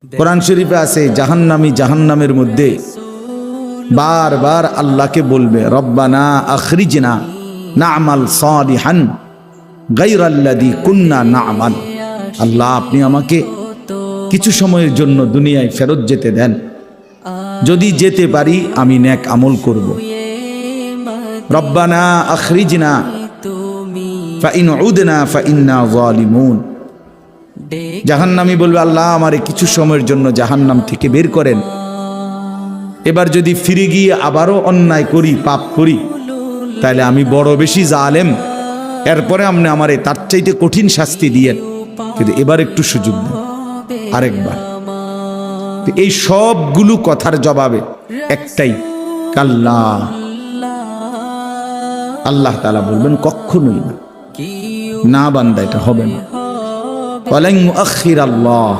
কোরআন শরীফে আছে জাহান্নামী জাহান্নামের মধ্যে বারবার আল্লাহকে বলবে রব্বানা আখরিজনা না'মাল সালিহান গায়রাল্লাযী কুন্না না'মাল। আল্লাহ আপনি আমাকে কিছু সময়ের জন্য দুনিয়ায় ফেরত যেতে দেন, যদি যেতে পারি আমি নেক আমল করব। রব্বানা আখরিজনা ফাইন উদনা ফাইন্না যালিমুন। জাহান্নামী বলবে আল্লাহ আমারে কিছু সময়ের জন্য জাহান্নাম থেকে বের করেন, এবার যদি ফিরে গিয়ে আবারও অন্যায় করি পাপ করি তাহলে আমি বড় বেশি জালেম, এরপরে আপনি আমারে তার চাইতে কঠিন শাস্তি দিয়েন, কিন্তু এবার একটু সুযোগ দেন আরেকবার। এই সবগুলো কথার জবাবে একটাই কাল্লা, আল্লাহ তাআলা বলবেন কখনোই না, না বান্দা এটা হবে না। ওয়ালান ইউআখিরাল্লাহ